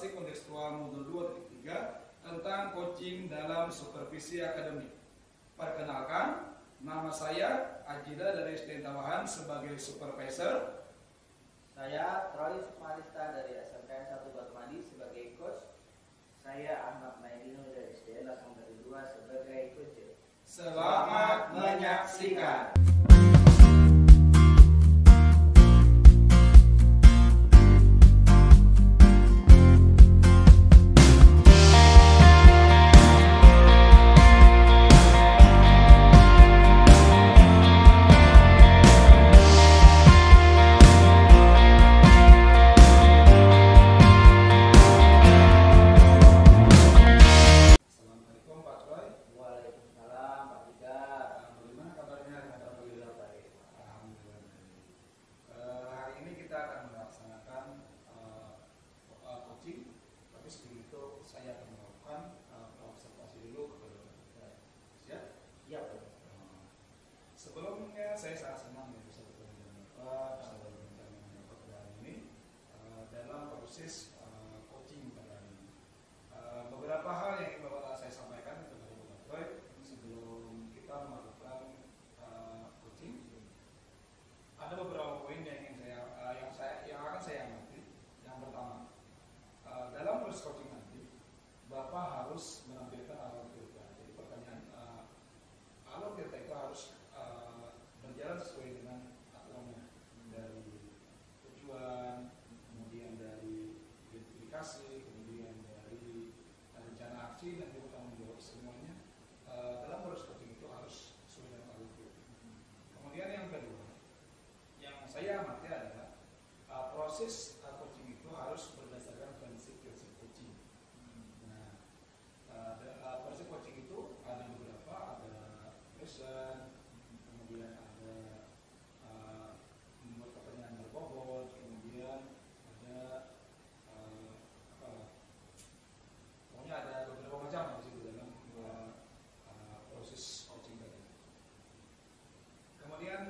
Motivasi Kontekstual Modul 2.3 tentang coaching dalam supervisi akademik. Perkenalkan, nama saya Ajida dari SD Tawahan sebagai supervisor. Saya Troy Sukmarista dari SMKN 1 Batumadi sebagai coach. Saya Ahmad Maidino dari SDN Lasong dari 2 sebagai coach. Selamat menyaksikan. Sebelumnya saya sangat senang bisa bertemu dengan Bapak, bisa berbincang dengan Bapak pada hari ini dalam proses coaching pada hari ini. Beberapa hal yang ingin Bapak saya sampaikan kepada Bapak Troy sebelum kita melakukan coaching. Ada beberapa poin yang ingin yang akan saya amati. Yang pertama, dalam proses coaching nanti Bapak harus menampilkan alur cerita. Jadi pertanyaan alur cerita itu harus berjalan sesuai dengan aturannya, dari tujuan, kemudian dari identifikasi, kemudian dari rencana aksi dan bertanggung jawab, semuanya dalam proses coaching itu harus sesuai dengan alur cerita. Kemudian yang kedua, yang saya amati adalah proses coaching itu harus berdasarkan prinsip-prinsip coaching. Nah, proses coaching itu ada beberapa, ada lesson, kemudian ada membuat pertanyaan berbobot, kemudian ada pokoknya ada beberapa macam di situ dalam proses coaching tadi. Kemudian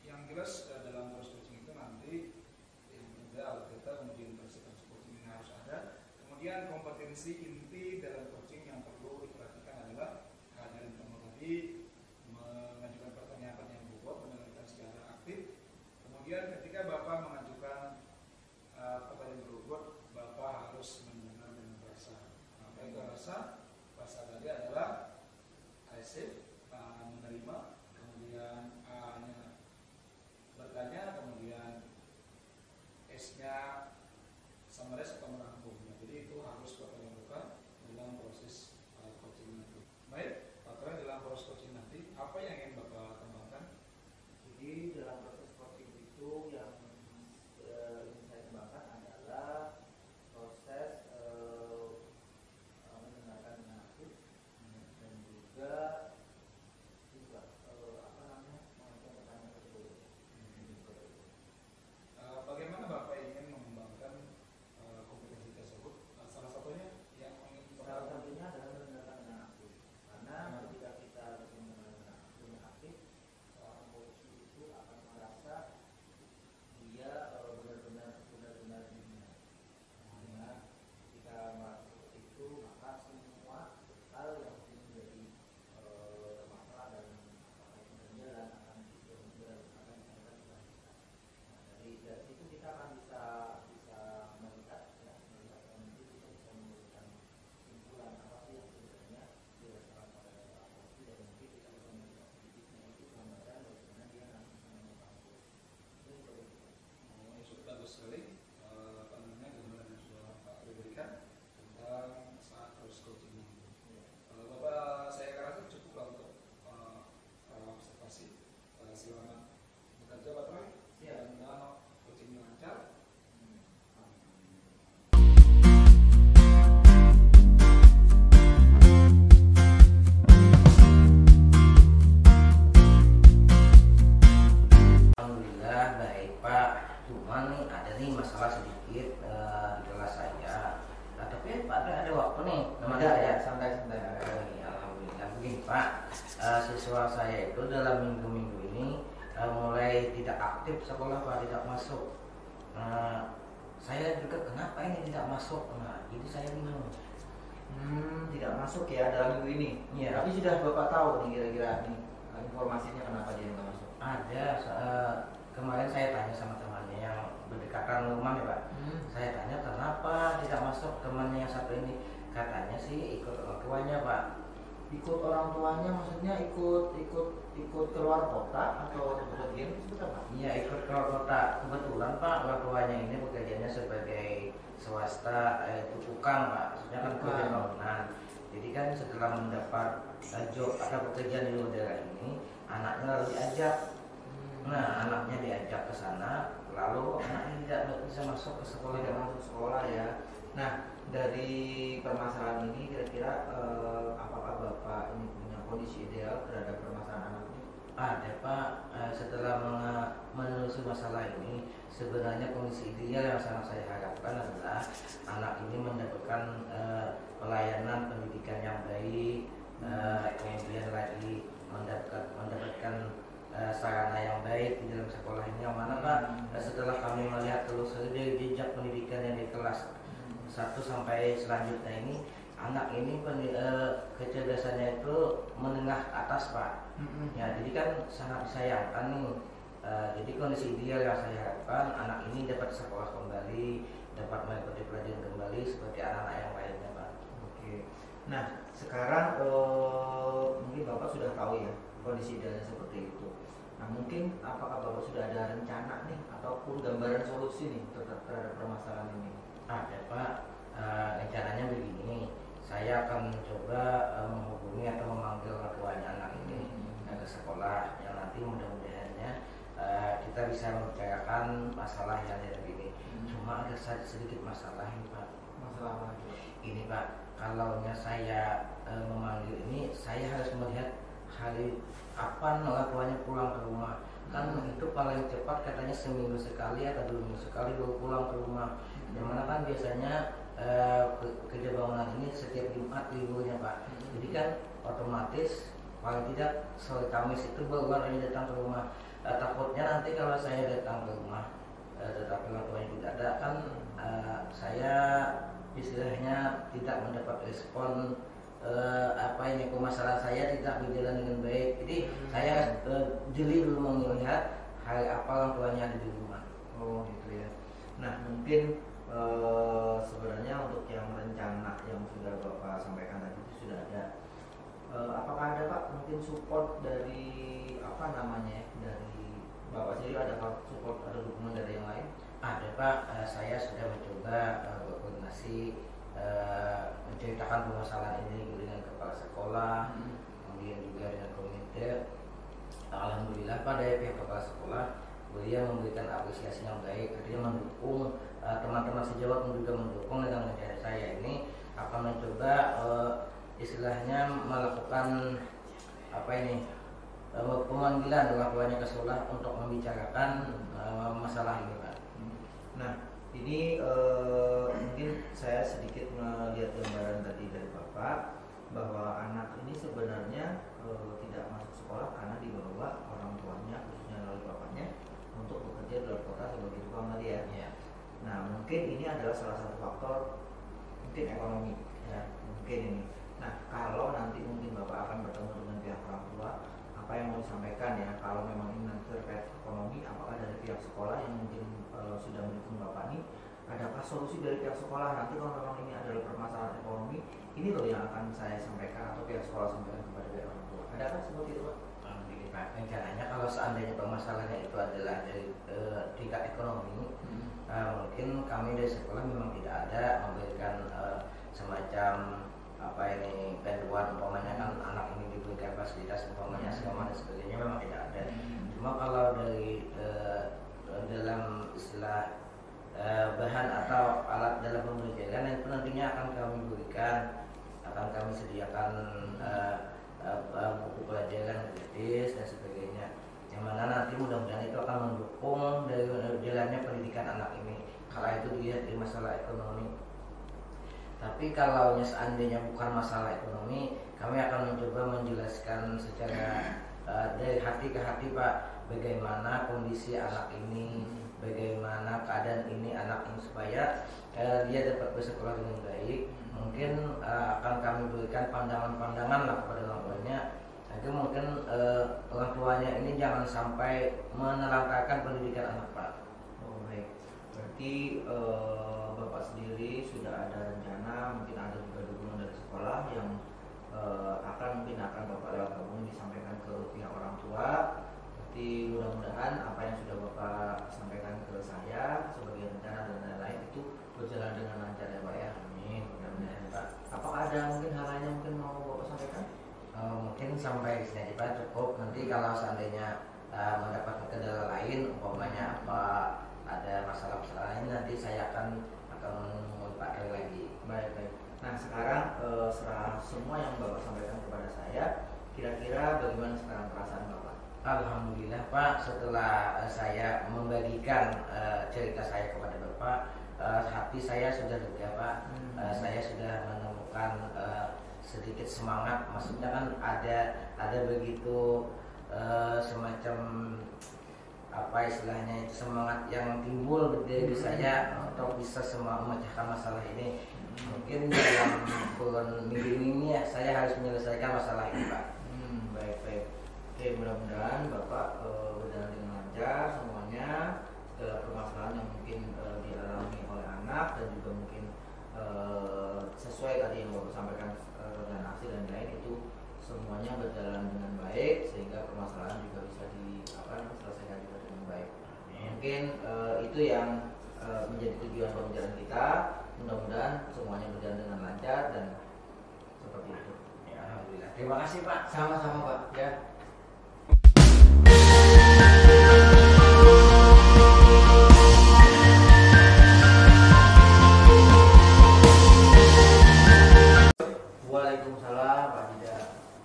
yang jelas dalam proses coaching itu nanti yang ada kita, kemudian proses coaching ini harus ada, kemudian kompetensi inti dalam coaching yang perlu diperhatikan adalah kehadiran kamu tadi, mengajukan pertanyaan-pertanyaan bobot, mendengarkan secara aktif. Kemudian ketika Bapak mengajukan pertanyaan bobot, Bapak harus mendengar dengan rasa. Apa itu rasa? Rasa tadi adalah receive, menerima, kemudian A-nya bertanya, kemudian S-nya summarize atau merangkum. Jadi itu harus Bapak lakukan dalam proses coaching nanti. Baik, Pak Troy, dalam proses coaching nanti apa yang ingin Bapak kembangkan? Jadi dalam proses coaching itu yang ingin saya kembangkan adalah proses mendengarkan dengan aktif dan juga mengajukan pertanyaan tersebut. Bagaimana Bapak ingin mengembangkan kompetensi tersebut? Salah satunya yang ingin Salah satunya adalah mendengarkan dengan aktif. Karena ketika kita mendengarkan dengan aktif, seorang coach itu akan merasa dia benar-benar diminati. Karena jika melakukan itu, maka semua hal yang menjadi masalah dan berjalan akan diselesaikan. Dari situ kita akan bisa melihat dan itu kita bisa memberikan kesimpulan apa sih yang sebenarnya dirasakan pada seorang coach, dan nanti kita bisa melihat sedikitnya itu gambaran bagaimana dia nanti bisa membantu. Itu seperti itu. Sudah bagus sekali gambaran yang sudah Pak berikan tentang saat proses coaching ini. Bapak saya rasa cukup lah untuk observasi. Selamat bekerja Pak Troy. Dan coaching lancar. Alhamdulillah baik Pak. Cuma nih ada nih masalah sedikit di kelas saya. Tapi Pak ada waktu nih. Ya, santai-santai. Alhamdulillah begini Pak. Siswa saya itu dalam minggu-minggu ini mulai tidak aktif sekolah Pak, tidak masuk. Saya juga kenapa ini tidak masuk, jadi saya bingung. Tidak masuk ya dalam minggu ini. Iya. Tapi sudah Bapak tahu nih kira-kira nih informasinya kenapa dia nggak masuk? Ada, kemarin saya tanya sama temannya yang berdekatan rumah ya Pak. Saya tanya kenapa tidak masuk temannya yang satu ini. Katanya sih ikut orang tuanya Pak. Ikut orang tuanya maksudnya ikut keluar kota atau bepergian itu seperti apa? Iya, ikut keluar kota. Kebetulan Pak, orang tuanya ini bekerjanya sebagai swasta, itu tukang Pak. Maksudnya kan kerja bangunan. Jadi kan setelah mendapat job atau pekerjaan di luar daerah ini, anaknya lalu diajak. Nah, anaknya diajak ke sana, lalu anaknya tidak bisa masuk ke sekolah. Tidak masuk sekolah ya. Nah, dari permasalahan ini kira-kira apakah Bapak ini punya kondisi ideal terhadap permasalahan anak ini? Ada Pak, setelah menelusuri masalah ini, sebenarnya kondisi ideal yang sangat saya harapkan adalah anak ini mendapatkan pelayanan pendidikan yang baik, kemudian lagi mendapatkan sarana yang baik di dalam sekolah ini, yang mana Pak, setelah kami melihat telusuri dari jejak pendidikan yang di kelas 1 sampai selanjutnya ini, anak ini kecerdasannya itu menengah atas Pak. Ya, jadi kan sangat disayangkan nih. Jadi kondisi ideal yang saya harapkan, anak ini dapat sekolah kembali, dapat mengikuti pelajaran kembali seperti anak-anak yang lainnya Pak. Oke. Nah, sekarang mungkin Bapak sudah tahu ya kondisi idealnya seperti itu. Nah, mungkin apakah Bapak sudah ada rencana nih ataupun gambaran solusi nih terhadap permasalahan ini? Ada Pak, rencananya begini, saya akan mencoba menghubungi atau memanggil orang tuanya anak ini ke sekolah, yang nanti mudah-mudahannya kita bisa membicarakan masalah yang ada begini. Cuma ada sedikit masalah ini Pak. Masalah apa? Ini Pak, kalaunya saya memanggil ini, saya harus melihat hari kapan orang tuanya pulang ke rumah. Kan itu paling cepat katanya seminggu sekali atau 2 minggu sekali baru pulang ke rumah. Yang mana kan biasanya kerja bangunan ini setiap Jumat liburnya Pak. Jadi kan otomatis paling tidak sore Kamis itu baru orang ini datang ke rumah. Takutnya nanti kalau saya datang ke rumah tetapi orang tuanya tidak ada, kan saya istilahnya tidak mendapat respon permasalahan saya tidak berjalan dengan baik. Jadi saya jeli dulu melihat hal apa orang tuanya ada di rumah. Oh gitu ya. Nah, mungkin sebenarnya untuk yang rencana yang sudah Bapak sampaikan tadi itu sudah ada. Apakah ada Pak mungkin support dari dari Bapak sendiri, ada support, ada dukungan dari yang lain? Ada Pak, saya sudah mencoba berkoordinasi, menceritakan permasalahan ini dengan kepala sekolah, kemudian juga dengan komite. Alhamdulillah Pak, dari pihak kepala sekolah beliau memberikan apresiasi yang baik, dia mendukung, teman-teman sejawat juga mendukung dengan rencana saya ini akan mencoba istilahnya melakukan pemanggilan orang tuanya ke sekolah untuk membicarakan masalah ini Pak. Nah, ini mungkin saya sedikit melihat gambaran tadi dari Bapak bahwa anak ini sebenarnya tidak masuk sekolah karena dibawa orang tuanya, khususnya oleh bapaknya, untuk bekerja di luar kota sebagai tukang tadi ya. Ya. Nah, mungkin ini adalah salah satu faktor mungkin ekonomi ya, mungkin ini. Nah, kalau nanti mungkin Bapak akan bertemu dengan pihak orang tua, apa yang mau disampaikan ya, kalau memang ini nanti terkait ekonomi, apakah dari pihak sekolah yang mungkin sudah mendukung Bapak ini, adakah solusi dari pihak sekolah nanti kalau memang ini adalah permasalahan ekonomi, ini loh yang akan saya sampaikan atau pihak sekolah sampaikan kepada pihak orang tua. Adakah seperti itu Pak? Begini Pak, rencananya kalau seandainya permasalahannya itu adalah dari tingkat ekonomi, mungkin kami dari sekolah memang tidak ada memberikan semacam bantuan, umpamanya kan anak ini diberikan fasilitas umpamanya asrama dan sebagainya, memang tidak ada. Cuma kalau dari dalam istilah bahan atau alat dalam pembelajaran itu nantinya akan kami berikan, akan kami sediakan buku pelajaran gratis dan sebagainya, yang mana nanti mudah-mudahan itu akan mendukung dari jalannya pendidikan anak ini kalau itu dilihat dari masalah ekonomi. Tapi kalau seandainya bukan masalah ekonomi, kami akan mencoba menjelaskan secara dari hati ke hati Pak, bagaimana kondisi anak ini, bagaimana keadaan ini anak ini supaya dia dapat bersekolah dengan baik. Mungkin akan kami berikan pandangan-pandangan lah kepada orang tuanya agar mungkin orang tuanya ini jangan sampai menelantarkan pendidikan anak, Pak. Oh baik, berarti Bapak sendiri sudah ada rencana, mungkin ada juga dukungan dari sekolah yang akan Bapak lewat gabung disampaikan ke pihak orang tua. Berarti mudah-mudahan apa yang sudah Bapak sampaikan ke saya sebagai rencana dan lain-lain itu berjalan dengan lancar ya Pak ya. Amin. Mudah-mudahan Pak. Apakah ada mungkin hal lain yang mungkin mau Bapak sampaikan? Mungkin sampai sini aja Pak, cukup. Nanti kalau seandainya mendapatkan kendala lain, umpamanya apa ada masalah-masalah lain, nanti saya akan menemui Pak Kali lagi. Baik. Nah sekarang setelah semua yang Bapak sampaikan kepada saya, kira-kira bagaimana sekarang perasaan Bapak? Alhamdulillah Pak, setelah saya membagikan cerita saya kepada Bapak, hati saya sudah lega Pak. Saya sudah menemukan sedikit semangat. Maksudnya kan ada begitu semacam apa istilahnya itu, semangat yang timbul dari saya untuk bisa memecahkan masalah ini. Mungkin dalam kurun minggu ini ya saya harus menyelesaikan masalah ini Pak. Baik. Oke, mudah-mudahan Bapak berjalan dengan lancar semuanya. Segala permasalahan yang mungkin dialami oleh anak dan juga mungkin sesuai tadi yang Bapak sampaikan dengan aksi dan lain itu semuanya berjalan dengan baik sehingga permasalahan juga bisa diselesaikan juga dengan baik. Mungkin itu yang menjadi tujuan pembelajaran kita. Mudah-mudahan semuanya berjalan dengan lancar dan seperti itu. Ya, alhamdulillah. Terima kasih Pak. Sama-sama Pak. Ya. Waalaikumsalam Pak Dida.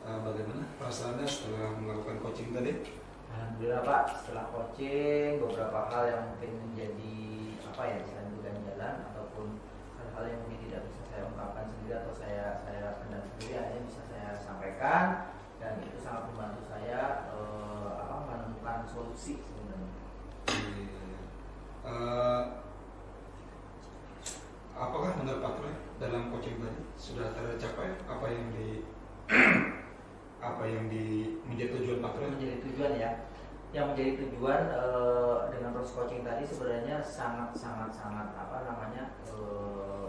Bagaimana perasaannya setelah melakukan coaching tadi? Alhamdulillah Pak, setelah coaching beberapa hal yang mungkin menjadi saya bukan jalan ataupun hal-hal yang mungkin tidak bisa saya ungkapkan sendiri atau saya pendam sendiri akhirnya bisa saya sampaikan dan itu sangat membantu saya menemukan solusi sebenarnya. Apakah menurut Pak Troy dalam coaching tadi sudah tercapai apa yang menjadi tujuan Pak Troy? Menjadi tujuan ya. Yang menjadi tujuan dengan proses coaching tadi sebenarnya sangat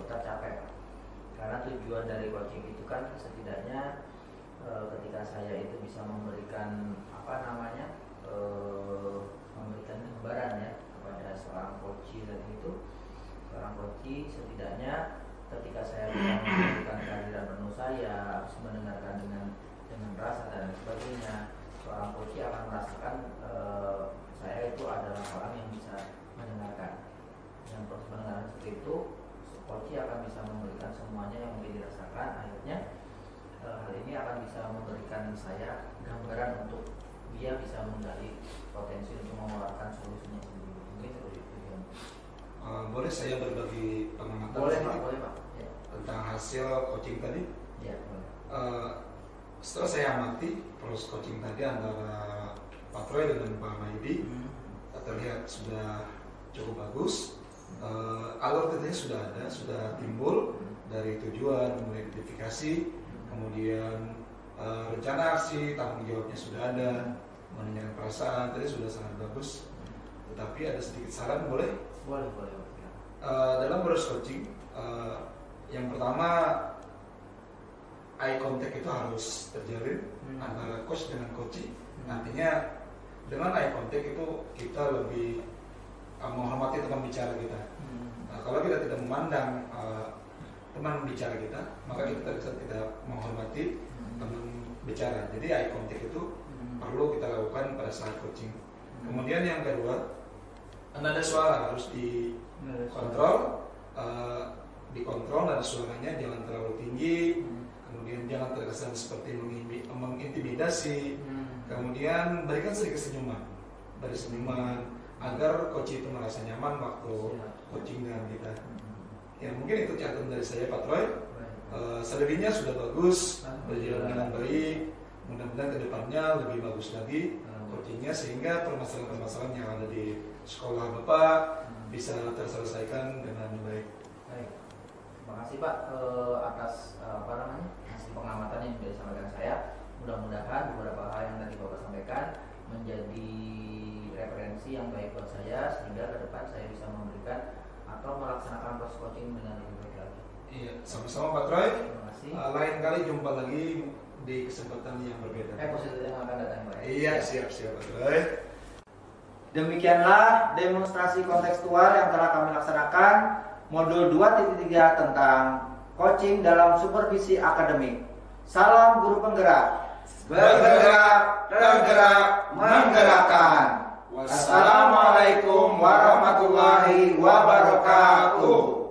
tercapai. Karena tujuan dari coaching itu kan setidaknya ketika saya itu bisa memberikan memberikan gambaran ya kepada seorang coach tadi itu, seorang coach setidaknya ketika saya bisa memberikan kehadiran penuh saya harus mendengarkan dengan rasa dan sebagainya, seorang coach akan merasakan saya itu adalah orang yang bisa mendengarkan. Dengan proses mendengarkan seperti itu, coach akan bisa memberikan semuanya yang mungkin dirasakan. Akhirnya hal ini akan bisa memberikan saya gambaran untuk dia bisa menggali potensi untuk mengeluarkan solusinya sendiri. Mungkin seperti itu ya. Boleh saya berbagi pengamatan Boleh Pak. Ya. tentang hasil coaching tadi? Ya, boleh. Setelah saya amati proses coaching tadi antara Pak Troy dengan Pak Maidi, terlihat sudah cukup bagus. Alur titiknya sudah timbul dari tujuan, kemudian identifikasi, kemudian rencana aksi, tanggung jawabnya sudah ada, menanyakan perasaan tadi sudah sangat bagus. Tetapi ada sedikit saran, boleh? Boleh. Dalam proses coaching, yang pertama eye contact itu harus terjalin antara coach dengan coachee. Nantinya dengan eye contact itu kita lebih menghormati teman bicara kita. Kalau kita tidak memandang teman bicara kita, maka kita bisa tidak menghormati teman bicara. Jadi eye contact itu perlu kita lakukan pada saat coaching. Kemudian yang kedua, nada suara harus dikontrol. Dikontrol nada suaranya jangan terlalu tinggi. Kemudian jangan terkesan seperti mengintimidasi. Kemudian berikan sedikit senyuman agar coach itu merasa nyaman waktu coaching dengan kita. Ya mungkin itu catatan dari saya Pak Troy. Selebihnya sudah bagus, berjalan dengan baik. Mudah-mudahan kedepannya lebih bagus lagi. coachingnya, sehingga permasalahan-permasalahan yang ada di sekolah Bapak bisa terselesaikan dengan baik. Baik. Terima kasih Pak atas hasil pengamatan yang sudah disampaikan saya. Mudah-mudahan beberapa hal yang tadi Bapak sampaikan menjadi referensi yang baik buat saya, sehingga ke depan saya bisa memberikan atau melaksanakan proses coaching dengan lebih baik lagi. Iya, sama-sama Pak Troy. Terima kasih. Lain kali jumpa lagi di kesempatan yang berbeda. Episode yang akan datang Pak. Iya, siap-siap Pak Troy. Demikianlah demonstrasi kontekstual yang telah kami laksanakan modul 2.3 tentang coaching dalam supervisi akademik. Salam guru penggerak. Bergerak, tergerak, menggerakkan. Wassalamualaikum warahmatullahi wabarakatuh.